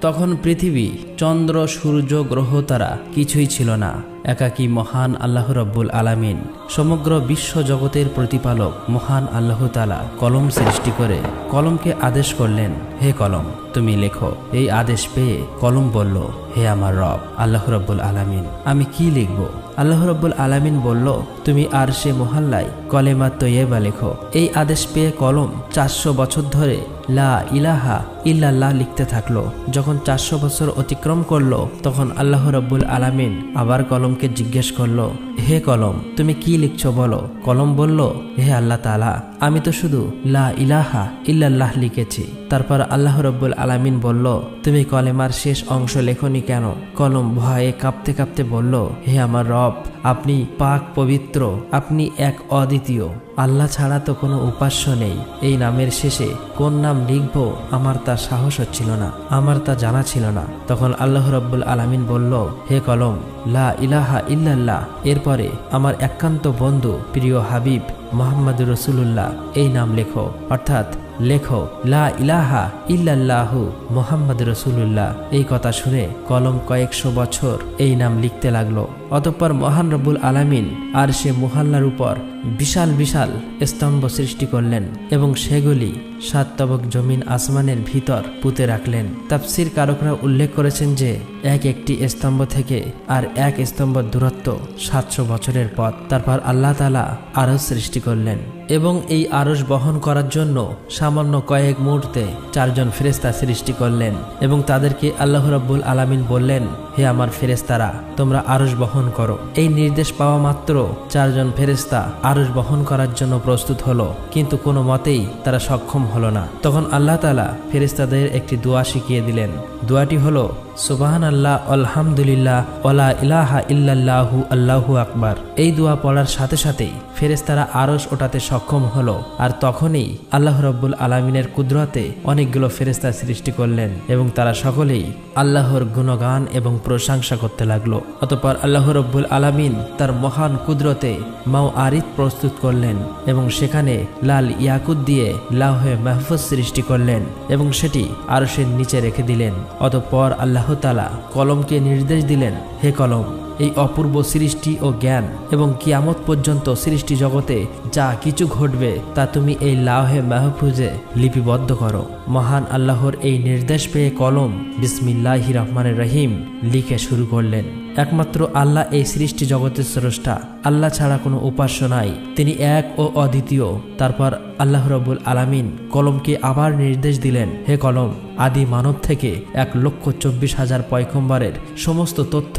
তখন পৃথিবী, চন্দ্র, সূর্য, গ্রহ তারা কিছুই ছিল না। একাকী মহান আল্লাহ রব্বুল আলামিন, সমগ্র বিশ্ব জগতের প্রতিপালক মহান আল্লাহ তাআলা কলম সৃষ্টি করে কলমকে আদেশ করলেন, হে কলম তুমি লেখো। এই আদেশ পেয়ে কলম বলল, হে আমার রব আল্লাহ রব্বুল আলামিন, আমি কি লিখব? আল্লাহ রব্বুল আলামিন বলল, তুমি আরশে মুহাল্লায় কলেমা তৈয়্যিবা লেখো। এই আদেশ পেয়ে কলম 400 বছর ধরে লা ইলাহা ইল্লাল্লাহ লিখতে থাকলো। যখন 400 বছর অতিক্রম করলো, তখন আল্লাহ রব্বুল আলামিন আবার কলমকে জিজ্ঞেস করলো, হে কলম তুমি কি লিখছো বলো। কলম বলল, হে আল্লাহ তাআলা, আমি তো শুধু লা ইলাহা ইল্লাল্লাহ লিখেছি। তারপর আল্লাহ রব্বুল আলামিন বলল, তুমি কলেমার শেষ অংশ লেখনি কেন? কলম ভয়ে কাঁপতে কাঁপতে বলল, হে আমার রব, আপনি পাক পবিত্র, আপনি এক অদ্বিতীয়, আল্লাহ ছাড়া তো কোনো উপাস্য নেই। এই নামের শেষে কোন নাম লিখব আমার তা সাহস হচ্ছিল না, আমার তা জানা ছিল না। তখন আল্লাহ রব্বুল আলামিন বলল, হে কলম লা ইলাহা ইল্লাল্লাহ, এরপরে আমার একান্ত বন্ধু প্রিয় হাবিব মুহাম্মদুর রাসূলুল্লাহ এই নাম লেখো, অর্থাৎ লেখো লা ইলাহা ইল্লাল্লাহু মুহাম্মদুর রাসূলুল্লাহ। এই কথা শুনে কলম কয়েকশো বছর এই নাম লিখতে লাগলো। অতঃপর মহান রব্বুল আলামিন আরশে মুহাল্লার উপর বিশাল বিশাল স্তম্ভ সৃষ্টি করলেন এবং সেগুলি 7 তবক জমিন আসমানের ভিতর পুঁতে রাখলেন। তাফসীর কারকরা উল্লেখ করেছেন যে এক একটি স্তম্ভ থেকে আর এক স্তম্ভ দূরত্ব 700 বছরের পথ। তারপর আল্লাহ তাআলা আরশ সৃষ্টি করলেন এবং এই আরশ বহন করার জন্য সামান্য কয়েক মুহূর্তে 4 জন ফেরেশতা সৃষ্টি করলেন এবং তাদেরকে আল্লাহ রাব্বুল আলামিন বললেন, হে আমার ফেরেশতারা, তোমরা আরশ বহন করো। এই নির্দেশ পাওয়া মাত্র 4 জন ফেরেশতা আরশ বহন করার জন্য প্রস্তুত হলো, কিন্তু কোনো মতেই তারা সক্ষম হলো না। তখন আল্লাহ তাআলা ফেরেশতাদের একটি দোয়া শিখিয়ে দিলেন। দোয়াটি হলো সুবহানাল্লাহ, আলহামদুলিল্লাহ, ওয়ালা ইলাহা ইল্লাল্লাহু, আল্লাহু আকবার। এই দোয়া পড়ার সাথে সাথেই ফেরেশতারা আরশ ওঠাতে সক্ষম হলো। আর তখনই আল্লাহ রাব্বুল আলামিনের কুদরতে অনেকগুলো ফেরেশতা সৃষ্টি করলেন এবং তারা সকলেই আল্লাহর গুণগান এবং প্রশংসা করতে লাগলো। অতঃপর আল্লাহ রাব্বুল আলামিন তার মহান কুদরতে মাওয়ারিদ প্রস্তুত করলেন এবং সেখানে লাল ইয়াকুত দিয়ে লাওহে মাহফুজ সৃষ্টি করলেন এবং সেটি আরশের নিচে রেখে দিলেন। অতঃপর আল্লাহ তাআলা কলমকে নির্দেশ দিলেন, হে কলম, এই অপূর্ব সৃষ্টি ও জ্ঞান এবং কিয়ামত পর্যন্ত সৃষ্টি জগতে যা কিছু ঘটবে তা তুমি এই লাওহে মাহফুজে লিপিবদ্ধ করো। মহান আল্লাহর এই নির্দেশ পেয়ে কলম বিসমিল্লাহির রহমানির রহিম লিখে শুরু করলেন। একমাত্র আল্লাহ এই সৃষ্টি জগতের স্রষ্টা, আল্লাহ ছাড়া কোনো উপাস্য নাই, তিনি এক ও অদ্বিতীয়। তারপর আল্লাহ রাব্বুল আলামিন কলমকে আবার নির্দেশ দিলেন, হে কলম, আদি মানব থেকে 1,24,000 পয়গম্বরের সমস্ত তথ্য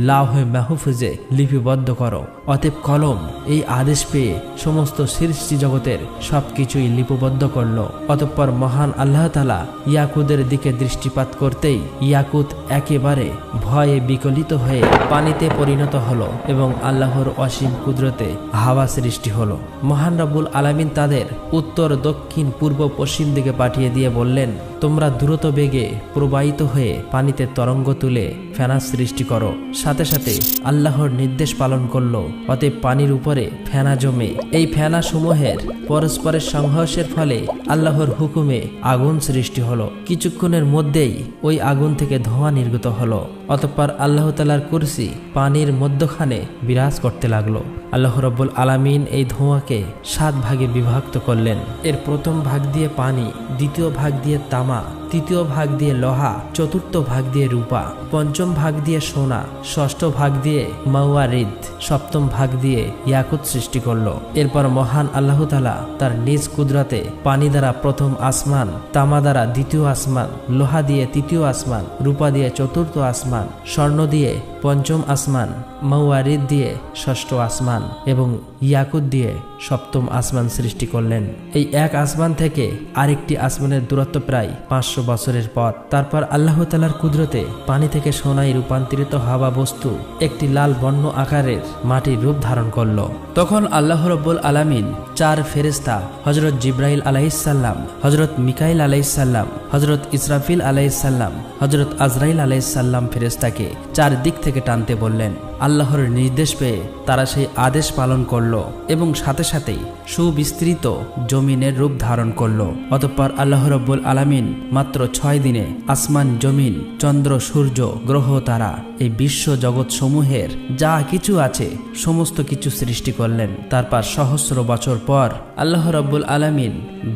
লাওহে মাহফুজে লিপিবদ্ধ করো। অতএব কলম এই আদেশ পেয়ে সমস্ত সৃষ্টি জগতের সবকিছুই লিপিবদ্ধ করল। অতঃপর মহান আল্লাহ তাআলা ইয়াকুতের দিকে দৃষ্টিপাত করতেই ইয়াকুত একেবারে ভয়ে বিকলিত হয়ে পানিতে পরিণত হলো এবং আল্লাহর অসীম কুদরতে হাওয়া সৃষ্টি হলো। মহান রব্বুল আলামিন তাদের উত্তর, দক্ষিণ, পূর্ব, পশ্চিম দিকে পাঠিয়ে দিয়ে বললেন, তোমরা দ্রুত বেগে প্রবাহিত হয়ে পানিতে তরঙ্গ তুলে ফেনা সৃষ্টি করো। সাথে সাথে আল্লাহর নির্দেশ পালন করলো। অতএব পানির উপরে ফেনা জমে এই ফেনা সমূহের পরস্পরের সংঘর্ষের ফলে আল্লাহর হুকুমে আগুন সৃষ্টি হলো। কিছুক্ষণের মধ্যেই ওই আগুন থেকে ধোঁয়া নির্গত হলো। অতঃপর আল্লাহ তাআলার কুরসি পানির মধ্যখানে বিরাজ করতে লাগলো। আল্লাহ রাব্বুল আলামিন এই ধোঁয়াকে 7 ভাগে বিভক্ত করলেন। এর প্রথম ভাগ দিয়ে পানি, দ্বিতীয় ভাগ দিয়ে তামা, তৃতীয় ভাগ দিয়ে লোহা, চতুর্থ ভাগ দিয়ে রূপা, পঞ্চম ভাগ দিয়ে সোনা, ষষ্ঠ ভাগ দিয়ে মাওয়ারিদ, সপ্তম ভাগ দিয়ে ইয়াকুত সৃষ্টি করলো। এরপর মহান আল্লাহ তাআলা তার নিজ কুদরতে পানি দ্বারা প্রথম আসমান, তামা দ্বারা দ্বিতীয় আসমান, লোহা দিয়ে তৃতীয় আসমান, রূপা দিয়ে চতুর্থ আসমান, স্বর্ণ দিয়ে পঞ্চম আসমান, মাওয়ারিদ দিয়ে ষষ্ঠ আসমান এবং ইয়াকুত দিয়ে সপ্তম আসমান সৃষ্টি করলেন। এই এক আসমান থেকে আরেকটি আসমানের দূরত্ব প্রায় 500 বছরের পথ। তারপর আল্লাহ তাআলার কুদরতে পানি থেকে সোনায় রূপান্তরিত হওয়া বস্তু একটি লাল বর্ণ আকারের মাটির রূপ ধারণ করল। তখন আল্লাহ রাব্বুল আলামিন 4 ফেরেশতা হযরত জিবরাইল আলাইহিস সালাম, হযরত মিকাইল আলাইহিস সালাম, হযরত ইসরাফিল আলাইহিস সালাম, হযরত আজরাইল আলাইহিস সালাম ফেরেশতাকে 4 দিক থেকে টানতে বললেন। আল্লাহর নির্দেশ পেয়ে তারা সেই আদেশ পালন করল এবং সাথে সাথেই সুবিস্তৃত জমিনের রূপ ধারণ করল। অতঃপর আল্লাহ রাব্বুল আলামিন মাত্র 6 দিনে আসমান, জমিন, চন্দ্র, সূর্য, গ্রহ, তারা এই বিশ্ব জগৎ সমূহের যা কিছু আছে সমস্ত কিছু সৃষ্টি করলেন। তারপর সহস্র বছর পর আল্লাহ রাব্বুল আলামিন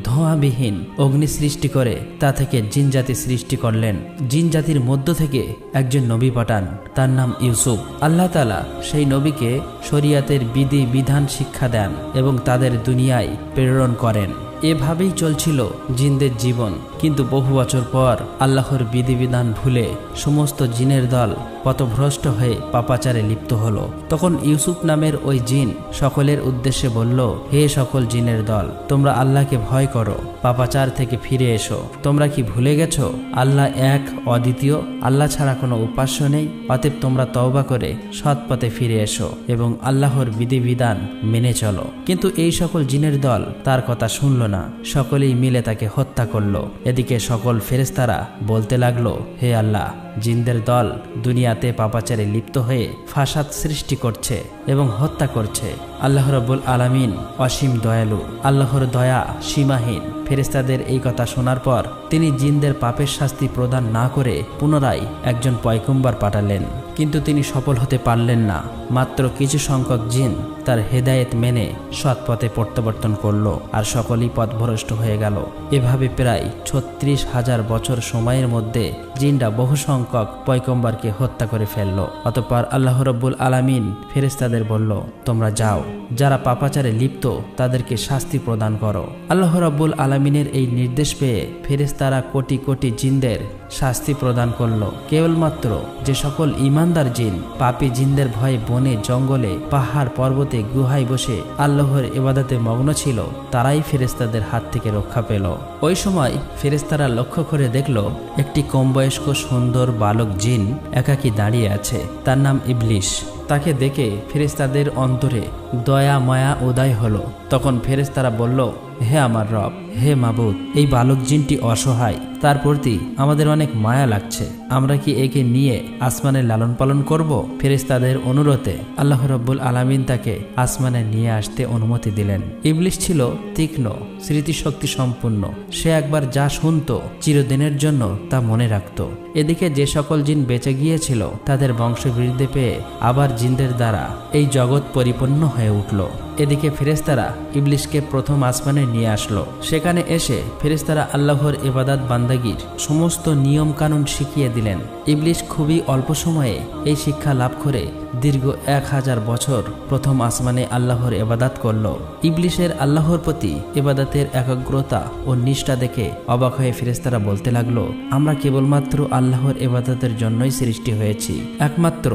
ধোঁয়াবিহীন অগ্নি সৃষ্টি করে তা থেকে জিনজাতি সৃষ্টি করলেন। জিনজাতির মধ্য থেকে একজন নবী পাঠান, তার নাম ইউসুফ। আল্লাহ তাআলা সেই নবীকে শরিয়াতের বিধি বিধান শিক্ষা দেন এবং তাদের দুনিয়ায় প্রেরণ করেন। এভাবেই চলছিল জিনদের জীবন। কিন্তু বহু বছর পর আল্লাহর বিধিবিধান ভুলে সমস্ত জিনের দল পথভ্রষ্ট হয়ে পাপাচারে লিপ্ত হলো। তখন ইউসুফ নামের ওই জিন সকলের উদ্দেশ্যে বলল, হে সকল জিনের দল, তোমরা আল্লাহকে ভয় করো, পাপাচার থেকে ফিরে এসো। তোমরা কি ভুলে গেছো আল্লাহ এক, অদ্বিতীয়, আল্লাহ ছাড়া কোনো উপাস্য নেই? অতএব তোমরা তওবা করে সৎ পথে ফিরে এসো এবং আল্লাহর বিধিবিধান মেনে চলো। কিন্তু এই সকল জিনের দল তার কথা শুনল না, সকলেই মিলে তাকে হত্যা করলো। এদিকে সকল ফেরেশতারা বলতে লাগলো, হে আল্লাহ, জিনদের দল দুনিয়াতে পাপাচারে লিপ্ত হয়ে ফাসাদ সৃষ্টি করছে এবং হত্যা করছে। আল্লাহ রাব্বুল আলামিন অসীম দয়ালু, আল্লাহর দয়া সীমাহীন। ফেরেশতাদের এই কথা শোনার পর তিনি জিনদের পাপের শাস্তি প্রদান না করে পুনরায় একজন পয়গম্বর পাঠালেন। কিন্তু তিনি সফল হতে পারলেন না। মাত্র কিছু সংখ্যক জিন তার হেদায়েত মেনে সৎ পথে প্রত্যাবর্তন করল, আর সকলেই পথভ্রষ্ট হয়ে গেল। এভাবে প্রায় 36,000 বছর সময়ের মধ্যে জিনরা বহু সংখ্যক পয়গম্বরকে হত্যা করে ফেলল। অতঃপর আল্লাহ রাব্বুল আলামিন ফেরেশতাদের বলল, তোমরা যাও, যারা পাপাচারে লিপ্ত তাদেরকে শাস্তি প্রদান করো। আল্লাহ রাব্বুল আলামিনের এই নির্দেশ পেয়ে ফেরেশতারা কোটি কোটি জিনদের শাস্তি প্রদান করল। কেবলমাত্র যে সকল ঈমানদার জিন পাপী জিনদের ভয়ে বনে, জঙ্গলে, পাহাড়, পর্বতে, গুহায় বসে আল্লাহর ইবাদতে মগ্ন ছিল, তারাই ফেরেশতাদের হাত থেকে রক্ষা পেল। ওই সময় ফেরেশতারা লক্ষ্য করে দেখল একটি কমবয়স্ক সুন্দর বালক জিন একাকী দাঁড়িয়ে আছে। তার নাম ইবলিশ। তাকে দেখে ফেরেশতাদের অন্তরে দয়া মায়া উদয় হলো। তখন ফেরেশতারা বলল, হে আমার রব, হে মাবুদ, এই বালক জিনটি অসহায়, তার প্রতি আমাদের অনেক মায়া লাগছে। আমরা কি একে নিয়ে আসমানে লালন পালন করব? ফেরেশতাদের অনুরোধে আল্লাহ রাব্বুল আলামিন তাকে আসমানে নিয়ে আসতে অনুমতি দিলেন। ইবলিশ ছিল তীক্ষ্ণ স্মৃতিশক্তি সম্পন্ন। সে একবার যা শুনতো চিরদিনের জন্য তা মনে রাখত। এদিকে যে সকল জিন বেঁচে গিয়েছিল তাদের বংশবৃদ্ধি পেয়ে আবার জিনদের দ্বারা এই জগৎ পরিপূর্ণ হয়ে উঠল। এদিকে ফেরেশতারা ইবলিশকে প্রথম আসমানে নিয়ে আসলো। সেখানে এসে ফেরেশতারা আল্লাহর ইবাদত বান্দাগির সমস্ত নিয়ম কানুন শিখিয়ে দিলেন। ইবলিশ খুবই অল্প সময়ে এই শিক্ষা লাভ করে দীর্ঘ 1000 বছর প্রথম আসমানে আল্লাহর ইবাদত করল। ইবলিশের আল্লাহর প্রতি ইবাদতের একাগ্রতা ও নিষ্ঠা দেখে অবাক হয়ে ফেরেশতারা বলতে লাগলো, আমরা কেবলমাত্র আল্লাহর ইবাদতের জন্যই সৃষ্টি হয়েছি। একমাত্র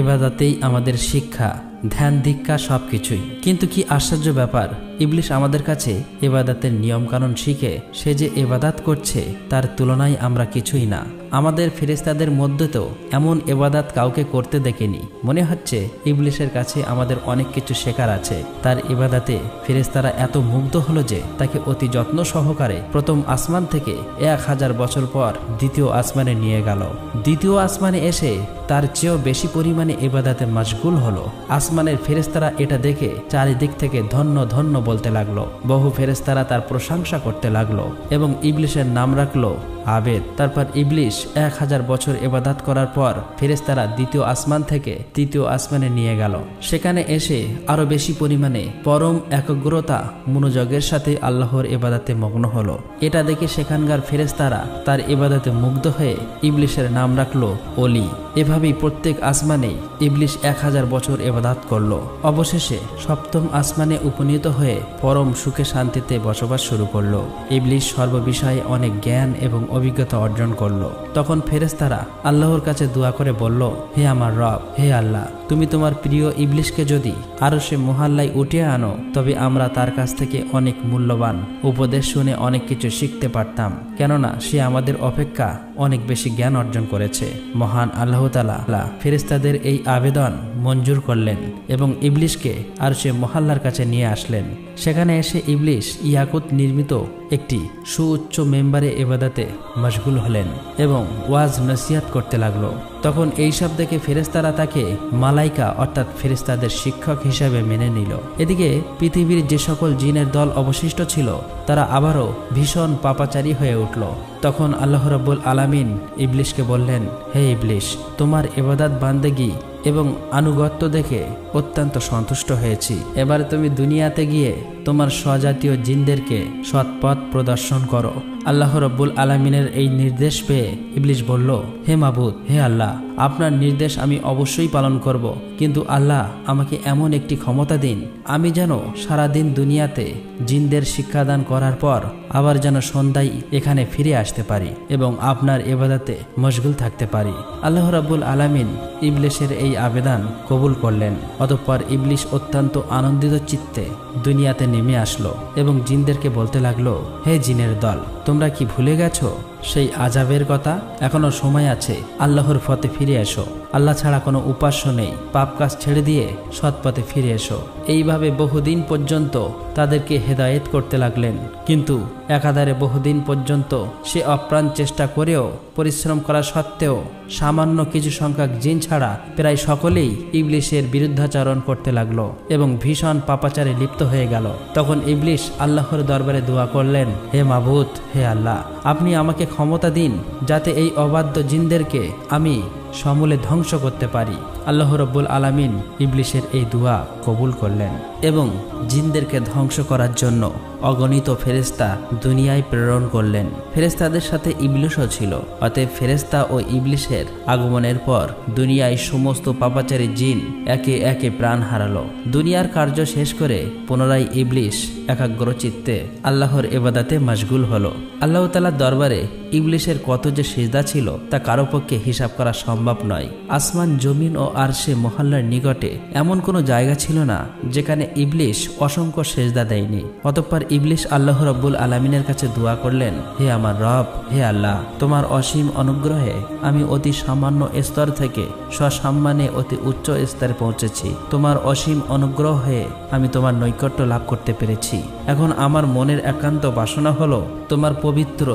ইবাদতেই আমাদের শিক্ষা, ধ্যান, দীক্ষা সবকিছুই। কিন্তু কি আশ্চর্য ব্যাপার, ইবলিশ আমাদের কাছে ইবাদতের নিয়ম কানুন শিখে সে যে ইবাদত করছে তার তুলনায় আমরা কিছুই না। আমাদের ফেরেশতাদের মধ্যে তো এমন ইবাদত কাউকে করতে দেখেনি। মনে হচ্ছে ইবলিশের কাছে আমাদের অনেক কিছু শেখার আছে। তার ইবাদতে ফেরেশতারা এত মুগ্ধ হলো যে তাকে অতি যত্ন সহকারে প্রথম আসমান থেকে 1000 বছর পর দ্বিতীয় আসমানে নিয়ে গেল। দ্বিতীয় আসমানে এসে তার চেয়েও বেশি পরিমাণে ইবাদতে মশগুল হলো। আসমানের ফেরেশতারা এটা দেখে চারিদিক থেকে ধন্য ধন্য বলতে লাগলো। বহু ফেরেশতারা তার প্রশংসা করতে লাগলো এবং ইবলিশের নাম রাখলো আবেদ। তারপর ইবলিশ 1000 বছর ইবাদত করার পর ফেরেশতারা দ্বিতীয় আসমান থেকে তৃতীয় আসমানে নিয়ে গেল। সেখানে এসে আরো বেশি পরিমাণে পরম একাগ্রতা মনোযোগের সাথে আল্লাহর ইবাদতে মগ্ন হলো। এটা দেখে সেখানকার ফেরেশতারা তার ইবাদতে মুগ্ধ হয়ে ইবলিশের নাম রাখলো অলি। এভাবেই প্রত্যেক আসমানে ইবলিশ 1000 বছর ইবাদত করলো। অবশেষে সপ্তম আসমানে উপনীত হয়ে পরম সুখে শান্তিতে বসবাস শুরু করলো। ইবলিশ সর্ববিষয়ে অনেক জ্ঞান এবং অভিজ্ঞতা অর্জন করলো। তখন ফেরেশতারা আল্লাহর কাছে দোয়া করে বলল, হে আমার রব, হে আল্লাহ, তুমি তোমার প্রিয় ইবলিশকে যদি আরশে মুহাল্লায় উঠিয়ে আনো তবে আমরা তার কাছ থেকে অনেক মূল্যবান উপদেশ শুনে অনেক কিছু শিখতে পারতাম, কেননা সে আমাদের অপেক্ষা অনেক বেশি জ্ঞান অর্জন করেছে। মহান আল্লাহ তাআলা ফেরেশতাদের এই আবেদন মঞ্জুর করলেন এবং ইবলিশকে আরশে মুহাল্লার কাছে নিয়ে আসলেন। সেখানে এসে ইবলিশ ইয়াকুত নির্মিত একটি সুউচ্চ মেম্বারে ইবাদতে মশগুল হলেন এবং ওয়াজ নসিহত করতে লাগলো। তখন এইসব দেখে ফেরেশতারা তাকে মালাইকা অর্থাৎ ফেরেশতাদের শিক্ষক হিসেবে মেনে নিল। এদিকে পৃথিবীর যে সকল জিনের দল অবশিষ্ট ছিল তারা আবারও ভীষণ পাপাচারী হয়ে উঠল। তখন আল্লাহ রাব্বুল আলামিন ইবলিশকে বললেন, হে ইবলিশ, তোমার ইবাদত বান্দেগী এবং আনুগত্য দেখে অত্যন্ত সন্তুষ্ট হয়েছি। এবার তুমি দুনিয়াতে গিয়ে তোমার স্বজাতীয় জিনদেরকে সৎপথ প্রদর্শন করো। আল্লাহ রাব্বুল আলামিনের এই নির্দেশ পেয়ে ইবলিশ বলল, হে মাবুদ, হে আল্লাহ, আপনার নির্দেশ আমি অবশ্যই পালন করব, কিন্তু আল্লাহ আমাকে এমন একটি ক্ষমতা দিন আমি যেন সারাদিন দুনিয়াতে জিনদের শিক্ষাদান করার পর আবার যেন সন্ধ্যায় এখানে ফিরে আসতে পারি এবং আপনার ইবাদতে মশগুল থাকতে পারি। আল্লাহ রাব্বুল আলামিন ইবলিশের এই আবেদন কবুল করলেন। অতঃপর ইবলিশ অত্যন্ত আনন্দিত চিত্তে দুনিয়াতে নেমে আসলো এবং জিনদেরকে বলতে লাগলো, হে জিনের দল, তোমরা কি ভুলে গেছো সেই আযাবের কথা? এখনো সময় আছে, আল্লাহর পথে ফিরে এসো। আল্লাহ ছাড়া কোনো উপাস্য নেই, পাপ কাজ ছেড়ে দিয়ে সৎ পথে ফিরে এসো। এইভাবে বহুদিন পর্যন্ত তাদেরকে হেদায়েত করতে লাগলেন, কিন্তু একাধারে বহুদিন পর্যন্ত সে অপ্রাণ চেষ্টা করেও পরিশ্রম করা সত্ত্বেও সামান্য কিছু সংখ্যক জিন ছাড়া প্রায় সকলেই ইবলিশের বিরুদ্ধাচরণ করতে লাগলো এবং ভীষণ পাপাচারে লিপ্ত হয়ে গেল। তখন ইবলিশ আল্লাহর দরবারে দোয়া করলেন, হে মাবুদ, হে আল্লাহ, আপনি আমাকে ক্ষমতা দিন যাতে এই অবাধ্য জিনদেরকে আমি সমূলে ধ্বংস করতে পারি। আল্লাহ রাব্বুল আলামিন ইবলিশের এই দোয়া কবুল করলেন এবং জিনদেরকে ধ্বংস করার জন্য অগণিত ফেরেশতা দুনিয়ায় প্রেরণ করলেন। ফেরেশতাদের সাথে ইবলিশও ছিল। অতএব ফেরেশতা ও ইবলিশের আগমনের পর দুনিয়ায় সমস্ত পাপাচারী জিন একে একে প্রাণ হারালো। দুনিয়ার কার্য শেষ করে পুনরায় ইবলিশ একাগ্রচিত্তে আল্লাহর ইবাদতে মশগুল হলো। আল্লাহ তাআলার দরবারে ইবলিশের কত যে সিজদা ছিল তা কারো পক্ষে হিসাব করা সম্ভব নয়। আসমান, জমিন ও আরশে মহল্লার নিকটে এমন কোনো জায়গা ছিল না যেখানে ইবলিশ অসংখ্য সিজদা দেয়নি। অতঃপর ইবলিশ আল্লাহ রাব্বুল আলামিনের কাছে দোয়া করলেন, হে আমার রব, হে আল্লাহ, তোমার অসীম অনুগ্রহে আমি অতি সামান্য স্তর থেকে সসম্মানে অতি উচ্চ স্তরে পৌঁছেছি। তোমার অসীম অনুগ্রহে আমি তোমার নৈকট্য লাভ করতে পেরেছি। এখন আমার মনের একান্ত বাসনা হলো তোমার পবিত্র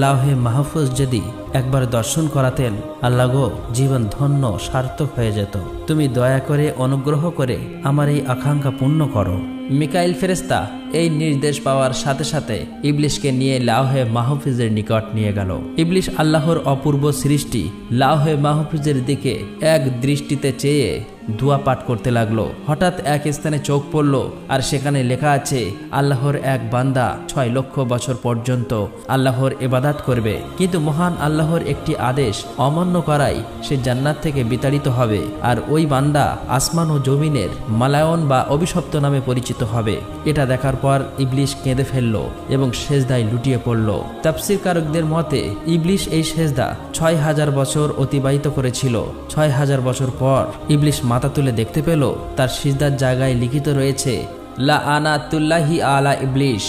লাওহে মাহফুজ যদি একবার দর্শন করাতেন, আল্লাহ গো, জীবন ধন্য সার্থক হয়ে যেত। তুমি দয়া করে অনুগ্রহ করে আমার এই আকাঙ্ক্ষা পূর্ণ করো। মিকাইল ফেরেশতা এই নির্দেশ পাওয়ার সাথে সাথে ইবলিশকে নিয়ে লাওহে মাহফুজের নিকট নিয়ে গেল। ইবলিশ আল্লাহর অপূর্ব সৃষ্টি লাওহে মাহফুজের দিকে এক দৃষ্টিতে চেয়ে দোয়া পাঠ করতে লাগলো। হঠাৎ এক স্থানে চোখ পড়ল আর সেখানে লেখা আছে, আল্লাহর এক বান্দা 6 লক্ষ বছর পর্যন্ত আল্লাহর ইবাদত করবে, কিন্তু মহান আল্লাহর একটি আদেশ অমান্য করায় সে জান্নাত থেকে বিতাড়িত হবে, আর ওই বান্দা আসমান ও জমিনের মালায়ন বা অভিশপ্ত নামে পরিচিত হবে। এটা দেখার পর ইবলিশ কেঁদে ফেলল এবং সেজদায় লুটিয়ে পড়ল। তাফসীরকারকদের মতে ইবলিশ এই সেজদা 6000 বছর অতিবাহিত করেছিল। 6000 বছর পর ইবলিশ মাথা তুলে দেখতে পেল তার সিজদার জায়গায় লিখিত রয়েছে, লাআনাতুল্লাহি আলা ইবলিশ,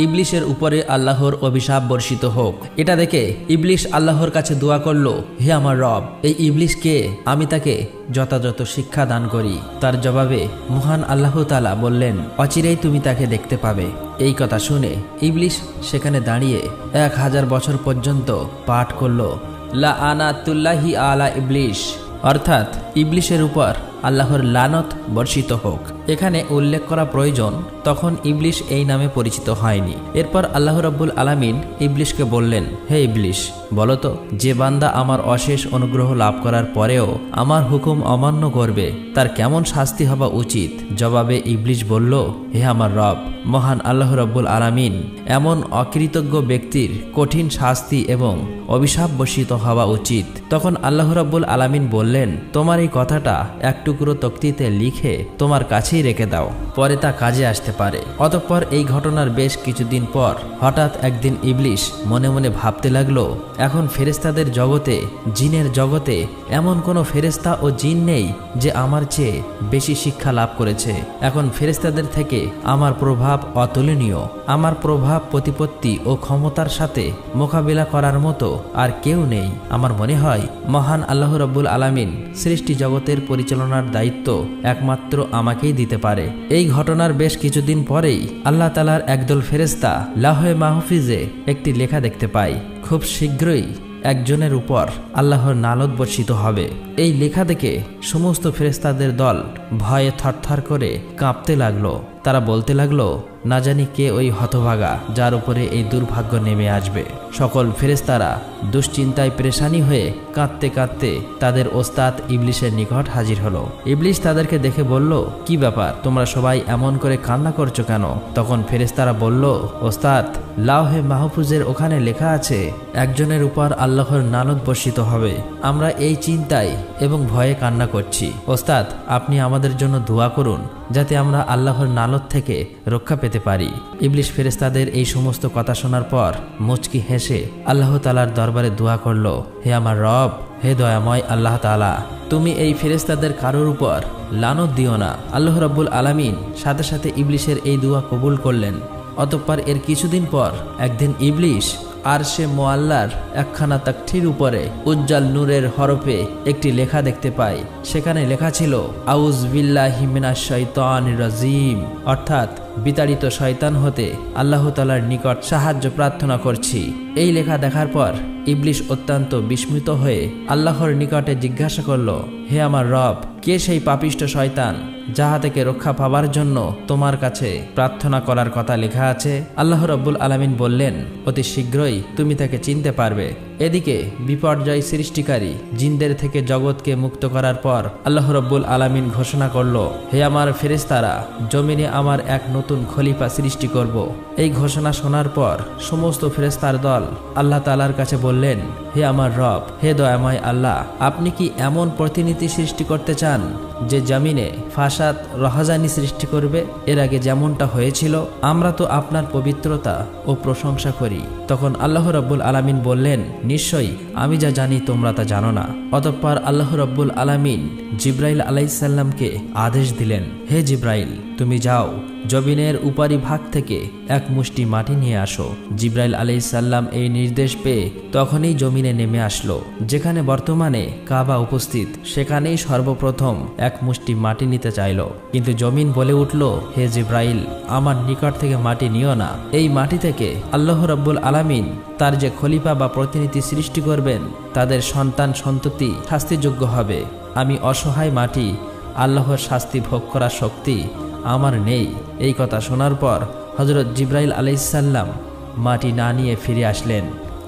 ইবলিশের উপরে আল্লাহর অভিশাপ বর্ষিত হোক। এটা দেখে ইবলিশ আল্লাহর কাছে দোয়া করল, হে আমার রব, এই ইবলিশকে আমি তাকে যথাযথ শিক্ষা দান করি। তার জবাবে মহান আল্লাহ তাআলা বললেন, অচিরেই তুমি তাকে দেখতে পাবে। এই কথা শুনে ইবলিশ সেখানে দাঁড়িয়ে 1000 বছর পর্যন্ত পাঠ করল, লাআনাতুল্লাহি আলা ইবলিশ, অর্থাৎ ইবলিশের উপর আল্লাহর লানত বর্ষিত হোক। এখানে উল্লেখ করা প্রয়োজন তখন ইবলিশ এই নামে পরিচিত হয়নি। এরপর আল্লাহ রাব্বুল আলামিন ইবলিশকে বললেন, হে ইবলিশ, বলতো যে বান্দা আমার অশেষ অনুগ্রহ লাভ করার পরেও আমার হুকুম অমান্য করবে তার কেমন শাস্তি হওয়া উচিত? জবাবে ইবলিশ বলল, হে আমার রব, মহান আল্লাহ রাব্বুল আলামিন এমন অকৃতজ্ঞ ব্যক্তির কঠিন শাস্তি এবং অভিশাপ বর্ষিত হওয়া উচিত। তখন আল্লাহ রাব্বুল আলামিন বললেন, তোমার এই কথাটা এক টুকরো তক্তিতে লিখে তোমার কাছেই রেখে দাও, পরে তা কাজে আসতে পারে। অতঃপর এই ঘটনার বেশ কিছুদিন পর হঠাৎ একদিন ইবলিশ মনে মনে ভাবতে লাগলো, এখন ফেরেশতাদের জগতে, জিনের জগতে এমন কোনো ফেরেশতা ও জিন নেই যে আমার চেয়ে বেশি শিক্ষা লাভ করেছে। এখন ফেরেশতাদের থেকে আমার প্রভাব অতুলনীয়। আমার প্রভাব, প্রতিপত্তি ও ক্ষমতার সাথে মোকাবিলা করার মতো আর কেউ নেই। আমার মনে হয় মহান আল্লাহ রাব্বুল আলামিন সৃষ্টি জগতের পরিচালনার ঘটনার দায়িত্ব একমাত্র আমাকেই দিতে পারে। এই ঘটনার বেশ কিছুদিন পরেই আল্লাহ তাআলার একদল ফেরেশতা লাওহে মাহফুজে একটি লেখা দেখতে পায়, খুব শীঘ্রই একজনের উপর আল্লাহর নালত বর্ষিত হবে। এই লেখা দেখে সমস্ত ফেরেশতাদের দল ভয়ে থরথর করে কাঁপতে লাগলো। তারা বলতে লাগলো, না জানি কে ওই হতভাগা যার উপরে এই দুর্ভাগ্য নেমে আসবে। সকল ফেরেশতারা দুশ্চিন্তায় পেরেশানি হয়ে কাঁদতে কাঁদতে তাদের ওস্তাদ ইবলিশের নিকট হাজির হলো। ইবলিশ তাদেরকে দেখে বলল, কি ব্যাপার, তোমরা সবাই এমন করে কান্না করছো কেন? তখন ফেরেশতারা বলল, ওস্তাদ, লাওহে মাহফুজের ওখানে লেখা আছে একজনের উপর আল্লাহর নালত বর্ষিত হবে। আমরা এই চিন্তায় এবং ভয়ে কান্না করছি। ওস্তাদ, আপনি আমাদের জন্য দোয়া করুন যাতে আমরা আল্লাহর নালত থেকে রক্ষা পেতে পারি। ইবলিশ ফেরেশতাদের এই সমস্ত কথা শোনার পর মুচকি হেসে আল্লাহ তাআলার দরবারে দোয়া করল, হে আমার রব, হে দয়াময় আল্লাহ তাআলা, তুমি এই ফেরেশতাদের কারোর উপর লানত দিও না। আল্লাহ রাব্বুল আলামিন সাথে সাথে ইবলিশের এই দোয়া কবুল করলেন। অতঃপর এর কিছুদিন পর একদিন ইবলিশ আরশে মুআল্লার একখানা তাকঠির উপরে উজ্জ্বল নূরের হরফে একটি লেখা দেখতে পায়। সেখানে লেখা ছিল, আউযু বিল্লাহি মিনাশ শাইতানির রাজিম, অর্থাৎ বিতাড়িত শয়তান হতে আল্লাহ তাআলার নিকট সাহায্য প্রার্থনা করছি। এই লেখা দেখার পর ইবলিশ অত্যন্ত বিস্মিত হয়ে আল্লাহর নিকটে জিজ্ঞাসা করল, হে আমার রব, কে সেই পাপিষ্ঠ শয়তান যাহা থেকে রক্ষা পাবার জন্য তোমার কাছে প্রার্থনা করার কথা লেখা আছে? আল্লাহ রাব্বুল আলামিন বললেন, অতি শীঘ্রই তুমি তাকে চিনতে পারবে। এদিকে বিপর্যয় সৃষ্টিকারী জিনদের থেকে জগৎকে মুক্ত করার পর আল্লাহ রাব্বুল আলামিন ঘোষণা করল, হে আমার ফেরেশতারা, জমিনে আমার এক নতুন খলিফা সৃষ্টি করব। এই ঘোষণা শোনার পর সমস্ত ফেরেশতার দল আল্লাহ তাআলার কাছে বললেন, হে আমার রব, হে দয়াময় আল্লাহ, আপনি কি এমন প্রতিনিধি সৃষ্টি করতে চান যে জমিনে ফাসাদ রহাজানি সৃষ্টি করবে? এর আগে যেমনটা হয়েছিল, আমরা তো আপনার পবিত্রতা ও প্রশংসা করি। তখন আল্লাহ রাব্বুল আলামিন বললেন, নিশ্চয়ই আমি যা জানি তোমরা তা জানো না। অতঃপর আল্লাহ রাব্বুল আলামিন জিব্রাইল আলাইহিস সালামকে আদেশ দিলেন, হে জিব্রাইল, তুমি যাও, জমিনের উপরি ভাগ থেকে এক মুষ্টি মাটি নিয়ে আসো। জিব্রাইল আলাইহিস সালাম এই নির্দেশ পেয়ে তখনই জমিনে নেমে আসলো। যেখানে বর্তমানে কাবা উপস্থিত, সেখানেই সর্বপ্রথম এক মুষ্টি মাটি নিতে চাইল। কিন্তু জমিন বলে উঠল, হে জিব্রাইল, আমার নিকট থেকে মাটি নিও না। এই মাটি থেকে আল্লাহ রাব্বুল আলামিন তার যে খলিফা বা প্রতিনিধি সৃষ্টি করবেন, তাদের সন্তান সন্ততি শাস্তিযোগ্য হবে। আমি অসহায় মাটি, আল্লাহর শাস্তি ভোগ করার শক্তি আমার নেই। এই কথা শোনার পর হযরত জিব্রাইল আলাইহিস সালাম মাটি না নিয়ে ফিরে আসলেন।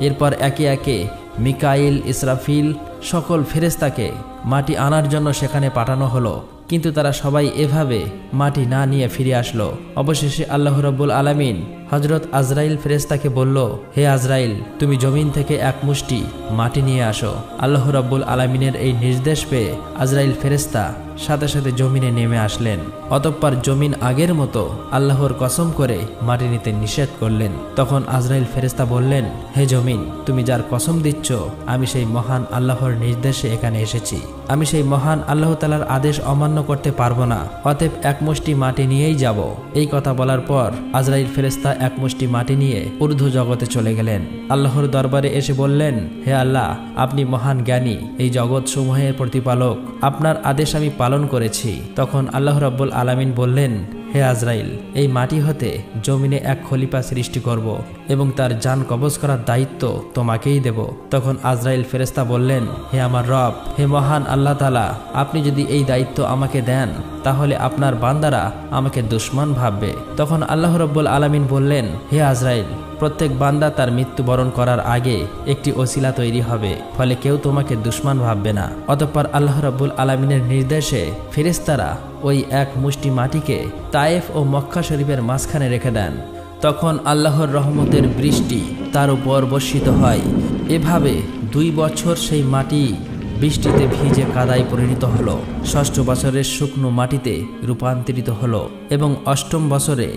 এরপর একে একে মিকাইল, ইসরাফিল সকল ফেরেশতাকে মাটি আনার জন্য সেখানে পাঠানো হলো, কিন্তু তারা সবাই এভাবে মাটি না নিয়ে ফিরে আসলো। অবশেষে আল্লাহ রাব্বুল আলামিন হযরত আজরাইল ফেরেশতাকে বলল, হে আজরাইল, তুমি জমিন থেকে এক মুষ্টি মাটি নিয়ে আসো। আল্লাহ রাব্বুল আলামিনের এই নির্দেশ পেয়ে আজরাইল ফেরেশতা সাথে সাথে জমিনে নেমে আসলেন। অতঃপর জমিন আগের মতো আল্লাহর কসম করে মাটি নিতে নিষেধ করলেন। তখন আজরাইল ফেরেশতা বললেন, হে জমিন, তুমি যার কসম দিচ্ছ, আমি সেই মহান আল্লাহর নির্দেশে এখানে এসেছি। আমি সেই মহান আল্লাহ তাআলার আদেশ অমান্য করতে পারবো না। অতএব এক মুষ্টি মাটি নিয়েই যাব। এই কথা বলার পর আজরাইল ফেরেশতা এক মুষ্টি মাটি নিয়ে ঊর্ধ্ব জগতে চলে গেলেন। আল্লাহর দরবারে এসে বললেন, হে আল্লাহ, আপনি মহান জ্ঞানী, এই জগৎ সমূহের প্রতিপালক, আপনার আদেশ আমি পালন করেছি। তখন আল্লাহ রাব্বুল আলামিন বললেন, হে আজরাইল, এই মাটি হতে জমিনে এক খলিফা সৃষ্টি করব এবং তার জান কবজ করার দায়িত্ব তোমাকেই দেব। তখন আজরাইল ফেরেশতা বললেন, হে আমার রব, হে মহান আল্লাহ তাআলা, আপনি যদি এই দায়িত্ব আমাকে দেন, তাহলে আপনার বান্দারা আমাকে দুশমন ভাববে। তখন আল্লাহ রাব্বুল আলামিন বললেন, হে আজরাইল, প্রত্যেক বান্দা তার মৃত্যুবরণ করার আগে একটি ওসিলা তৈরি হবে, ফলে কেউ তোমাকে দুশমন ভাববে না। অতঃপর আল্লাহ রাব্বুল আলামিনের নির্দেশে ফেরেশতারা ওই এক মুষ্টি মাটিকে তায়েফ ও মক্কা শরীফের মাঝখানে রেখে দেন। তখন আল্লাহর রহমতের বৃষ্টি তার উপর বর্ষিত হয়। এভাবে 2 বছর সেই মাটি বৃষ্টিতে ভিজে কাদায় পরিণত হলো। 6ষ্ঠ বছরের শুকনো মাটিতে রূপান্তরিত হলো এবং 8ম বছরে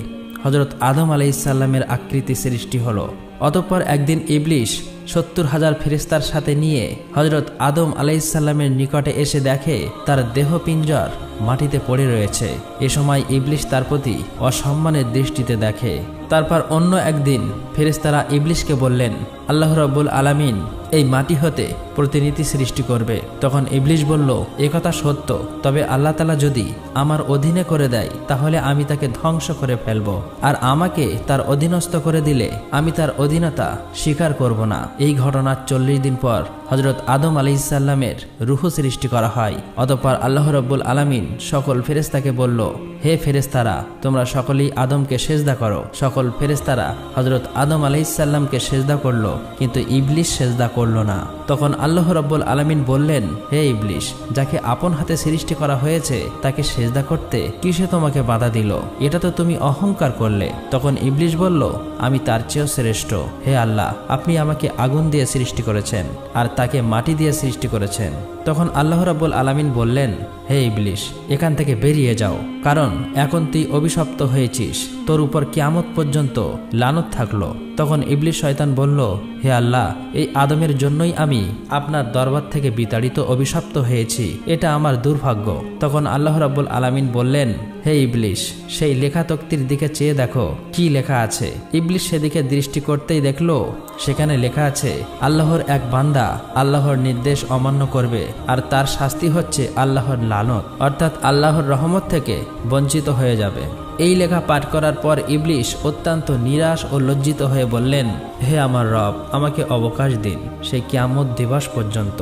হযরত আদম আলাইহিস সালামের আকৃতি সৃষ্টি হলো। অতঃপর একদিন ইবলিশ 70,000 ফেরেশতার সাথে নিয়ে হযরত আদম আলাইহিস সালামের নিকটে এসে দেখে তার দেহপিঞ্জর মাটিতে পড়ে রয়েছে। এ সময় ইবলিশ তার প্রতি অসম্মানের দৃষ্টিতে দেখে। তারপর অন্য একদিন ফেরেশতারা ইবলিশকে বললেন, আল্লাহ রাব্বুল আলামিন এই মাটি হতে প্রতিনিধি সৃষ্টি করবে। তখন ইবলিশ বলল, একথা সত্য, তবে আল্লাহ তাআলা যদি আমার অধীনে করে দেয় তাহলে আমি তাকে ধ্বংস করে ফেলব, আর আমাকে তার অধীনস্থ করে দিলে আমি তার অধীনতা স্বীকার করব না। এই ঘটনার 40 দিন পর হযরত আদম আলাইহিসসালামের রূহ সৃষ্টি করা হয়। অতঃপর আল্লাহ রাব্বুল আলামিন সকল ফেরেশতাকে বলল, হে ফেরেশতারা, তোমরা সকলেই আদমকে সেজদা করো। সকল ফেরেশতারা হযরত আদম আলাইহিসসালামকে সেজদা করল, কিন্তু ইবলিশ সেজদা করল না। তখন আল্লাহ রাব্বুল আলামিন বললেন, হে ইবলিশ, যাকে আপন হাতে সৃষ্টি করা হয়েছে তাকে সেজদা করতে কিসে তোমাকে বাধা দিল? এটা তো তুমি অহংকার করলে। তখন ইবলিশ বলল, আমি তার চেয়েও শ্রেষ্ঠ। হে আল্লাহ, আপনি আমাকে আগুন দিয়ে সৃষ্টি করেছেন আর তাকে মাটি দিয়ে সৃষ্টি করেছেন। তখন আল্লাহ রাব্বুল আলামিন বললেন, হে ইবলিশ, এখান থেকে বেরিয়ে যাও, কারণ এখন তুই অভিশপ্ত হয়েছিস, তোর উপর কিয়ামত পর্যন্ত লানত থাকলো। তখন ইবলিশ শয়তান বলল, হে আল্লাহ, এই আদমের জন্যই আমি আপনার দরবার থেকে বিতাড়িত অভিশপ্ত হয়েছি, এটা আমার দুর্ভাগ্য। তখন আল্লাহ রাব্বুল আলামিন বললেন, হে ইবলিশ, সেই লেখা তক্তির দিকে চেয়ে দেখো কি লেখা আছে। ইবলিশ সেদিকে দৃষ্টি করতেই দেখলো সেখানে লেখা আছে, আল্লাহর এক বান্দা আল্লাহর নির্দেশ অমান্য করবে আর তার শাস্তি হচ্ছে আল্লাহর লানত, অর্থাৎ আল্লাহর রহমত থেকে বঞ্চিত হয়ে যাবে। এই লেখা পাঠ করার পর ইবলিশ অত্যন্ত নিরাশ ও লজ্জিত হয়ে বললেন, হে আমার রব, আমাকে অবকাশ দিন সেই কিয়ামত দিবস পর্যন্ত।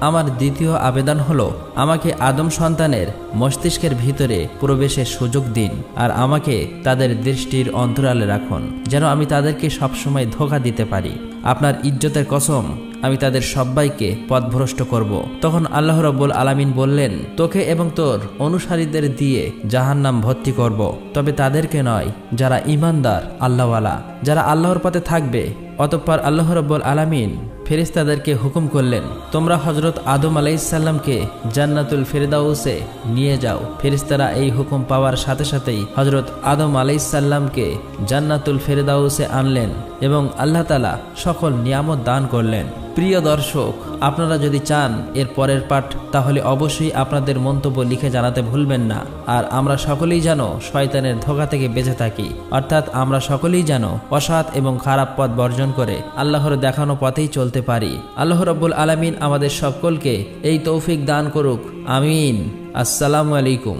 আমার দ্বিতীয় আবেদন হলো, আমাকে আদম সন্তানের মস্তিষ্কের ভিতরে প্রবেশের সুযোগ দিন আর আমাকে তাদের দৃষ্টির অন্তরালে রাখুন, যেন আমি তাদেরকে সবসময় ধোঁকা দিতে পারি। আপনার ইজ্জতের কসম, আমি তাদের সবাইকে পথভ্রষ্ট করব। তখন আল্লাহ রাব্বুল আলামিন বললেন, তোকে এবং তোর অনুসারীদের দিয়ে জাহান্নাম ভর্তি করব, তবে তাদেরকে নয় যারা ঈমানদার আল্লাহওয়ালা, যারা আল্লাহর পথে থাকবে। অতঃপর আল্লাহ রাব্বুল আলামিন ফেরেশতাদেরকে হুকুম করলেন, তোমরা হযরত আদম আলাইহিসসালামকে জান্নাতুল ফেরদাউসে নিয়ে যাও। ফেরেশতারা এই হুকুম পাওয়ার সাথে সাথেই হযরত আদম আলাইহিসসালামকে জান্নাতুল ফেরদাউসে আনলেন এবং আল্লাহ তাআলা সকল নিয়ামত দান করলেন। প্রিয় দর্শক, আপনারা যদি চান এর পরের পাঠ, তাহলে অবশ্যই আপনাদের মন্তব্য লিখে জানাতে ভুলবেন না। আর আমরা সকলেই যেন শয়তানের ধোঁকা থেকে বেঁচে থাকি, অর্থাৎ আমরা সকলেই যেন অসৎ এবং খারাপ পথ বর্জন করে আল্লাহর দেখানো পথেই চলতে পারি। আল্লাহ রাব্বুল আলামিন আমাদের সকলকে এই তৌফিক দান করুক, আমিন। আসসালামু আলাইকুম।